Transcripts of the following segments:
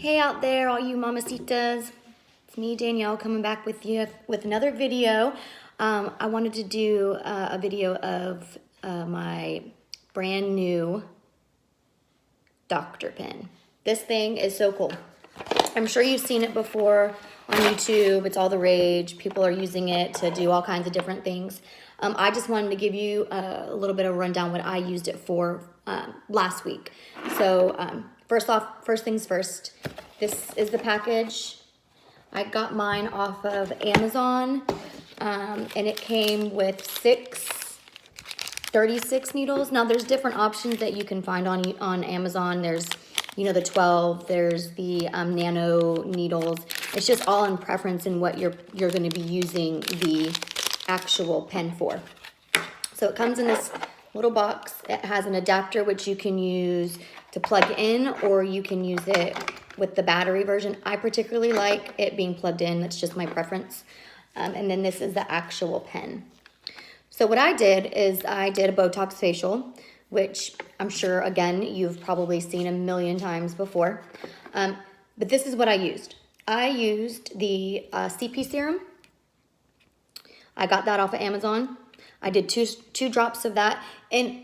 Hey out there, all you mamacitas. It's me, Danielle, coming back with you with another video. I wanted to do a video of my brand new Dr.Pen. This thing is so cool. I'm sure you've seen it before on YouTube. It's all the rage. People are using it to do all kinds of different things. I just wanted to give you a little bit of a rundown what I used it for last week. So first things first, this is the package. I got mine off of Amazon, and it came with 36 needles. Now there's different options that you can find on Amazon. There's, you know, the 12, there's the nano needles. It's just all in preference in what you're going to be using the actual pen for. So it comes in this little box. It has an adapter which you can use to plug in, or you can use it with the battery version. I particularly like it being plugged in. That's just my preference. And then this is the actual pen. So what I did is I did a Botox facial, which I'm sure, again, you've probably seen a million times before. But this is what I used. I used the CP serum. I got that off of Amazon. I did two drops of that. And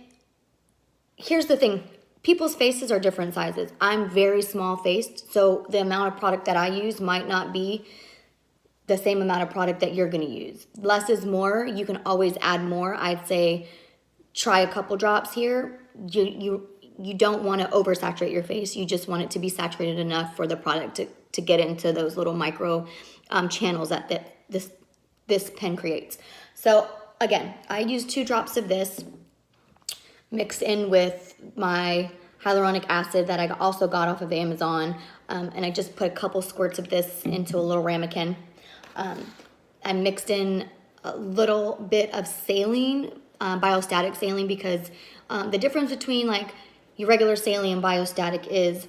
here's the thing. People's faces are different sizes. I'm very small faced, so the amount of product that I use might not be the same amount of product that you're gonna use. Less is more. You can always add more. I'd say try a couple drops here. You don't want to oversaturate your face. You just want it to be saturated enough for the product to get into those little micro channels that this pen creates. So again, I used 2 drops of this mixed in with my hyaluronic acid that I also got off of Amazon, and I just put a couple squirts of this into a little ramekin. I mixed in a little bit of saline, biostatic saline, because the difference between like your regular saline and biostatic is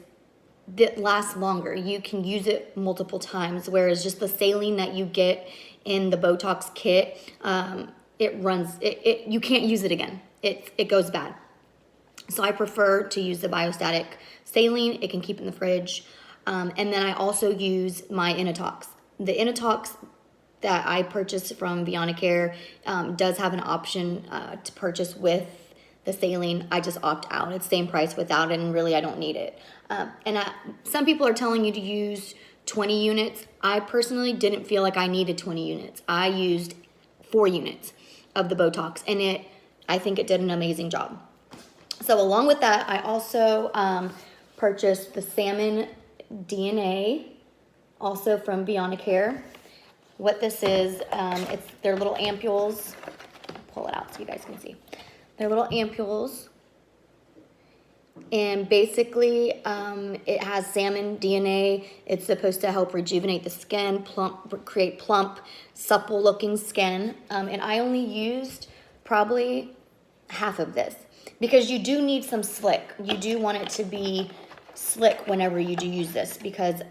that lasts longer. You can use it multiple times, whereas just the saline that you get in the Botox kit, you can't use it again. It goes bad. So I prefer to use the biostatic saline. It can keep in the fridge. And then I also use my Initox. The Initox that I purchased from Bionicare does have an option to purchase with the saline. I just opt out. It's the same price without it, and really I don't need it. Some people are telling you to use 20 units. I personally didn't feel like I needed 20 units. I used 4 units of the Botox, and I think it did an amazing job. So along with that, I also purchased the Salmon DNA, also from Bionicare. What this is, it's their little ampules. I'll pull it out so you guys can see. They're little ampules. And basically, it has salmon DNA. It's supposed to help rejuvenate the skin, create plump, supple-looking skin. And I only used probably half of this because you do need some slick. You do want it to be slick whenever you do use this, because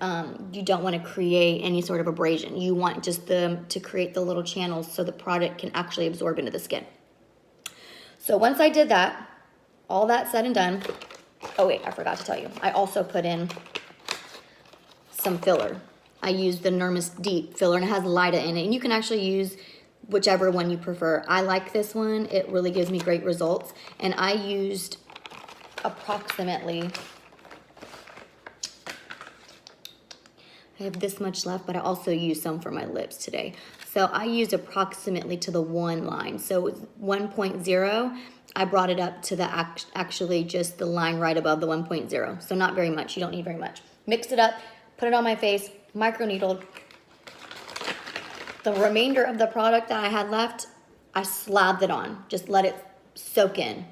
you don't want to create any sort of abrasion. You want just to create the little channels so the product can actually absorb into the skin. So once I did that, all that said and done, oh wait, I forgot to tell you, I also put in some filler. I used the Nermus Deep filler, and it has Lida in it, and you can actually use whichever one you prefer. I like this one. It really gives me great results, and I used approximately, I have this much left, but I also used some for my lips today. So I used approximately to the 1 line. So 1.0, I brought it up to the actually just the line right above the 1.0. So not very much. You don't need very much. Mixed it up, put it on my face, microneedled. The remainder of the product that I had left, I slabbed it on. Just let it soak in.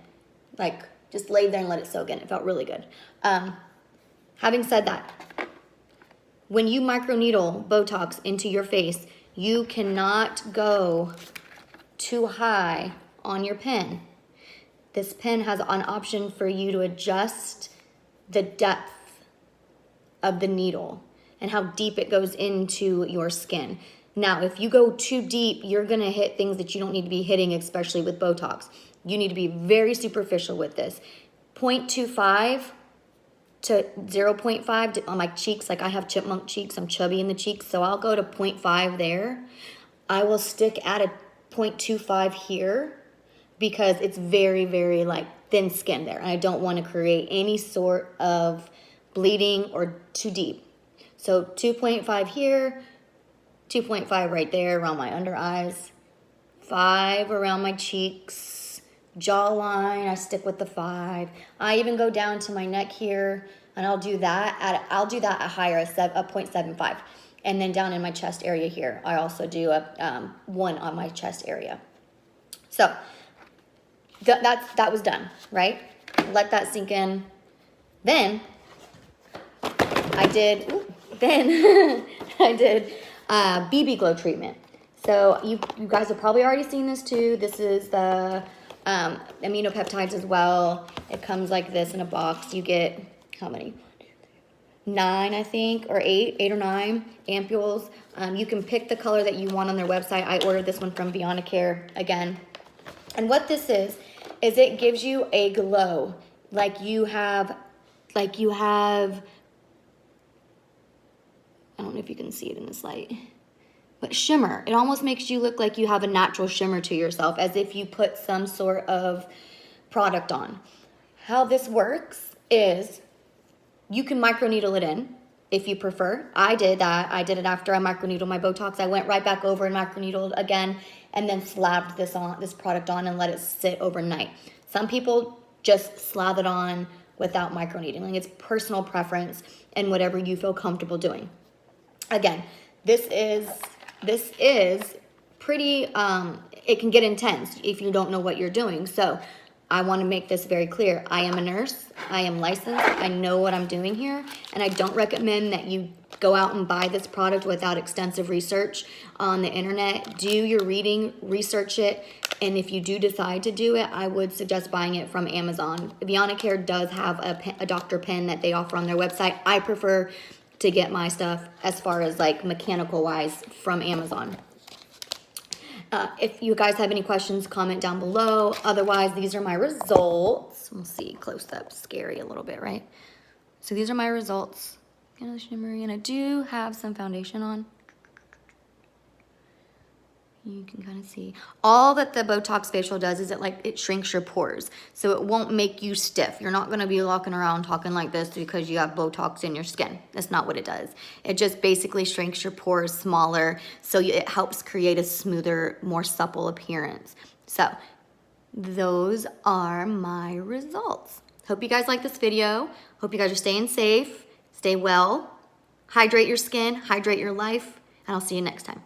Like, just laid there and let it soak in. It felt really good. Having said that, when you microneedle Botox into your face, you cannot go too high on your pen. This pen has an option for you to adjust the depth of the needle and how deep it goes into your skin. Now, if you go too deep, you're gonna hit things that you don't need to be hitting, especially with Botox. You need to be very superficial with this. 0.25 to 0.5 on my cheeks. Like I have chipmunk cheeks, I'm chubby in the cheeks, so I'll go to 0.5 there. I will stick at a 0.25 here because it's very, very like thin skin there. And I don't want to create any sort of bleeding or too deep. So 2.5 here, 2.5 right there around my under eyes, 5 around my cheeks, jawline, I stick with the 5. I even go down to my neck here, and I'll do that at higher, a 0.75. And then down in my chest area here, I also do a 1 on my chest area. So that was done, right? Let that sink in. Then I did BB glow treatment. So you guys have probably already seen this too. This is the aminopeptides as well. It comes like this in a box. You get how many? 9, I think, or 8 or 9 ampules. You can pick the color that you want on their website. I ordered this one from Bionicare again. And what this is it gives you a glow like you have, I don't know if you can see it in this light, but shimmer. It almost makes you look like you have a natural shimmer to yourself, as if you put some sort of product on. How this works is you can microneedle it in if you prefer. I did that. I did it after I microneedled my Botox. I went right back over and microneedled again and then slabbed this product on and let it sit overnight. Some people just slab it on without microneedling. It's personal preference and whatever you feel comfortable doing. Again, this is pretty, it can get intense if you don't know what you're doing. So I want to make this very clear. I am a nurse. I am licensed. I know what I'm doing here. And I don't recommend that you go out and buy this product without extensive research on the internet. Do your reading, research it. And if you do decide to do it, I would suggest buying it from Amazon. Bionicare does have a Dr.Pen that they offer on their website. I prefer to get my stuff as far as like mechanical wise from Amazon. If you guys have any questions, comment down below. Otherwise, these are my results. We'll see close up, scary a little bit, right? So these are my results. Kind of shimmery, and I do have some foundation on. You can kind of see. All that the Botox facial does is it shrinks your pores. So it won't make you stiff. You're not going to be walking around talking like this because you have Botox in your skin. That's not what it does. It just basically shrinks your pores smaller, so it helps create a smoother, more supple appearance. So those are my results. Hope you guys like this video. Hope you guys are staying safe, stay well, hydrate your skin, hydrate your life, and I'll see you next time.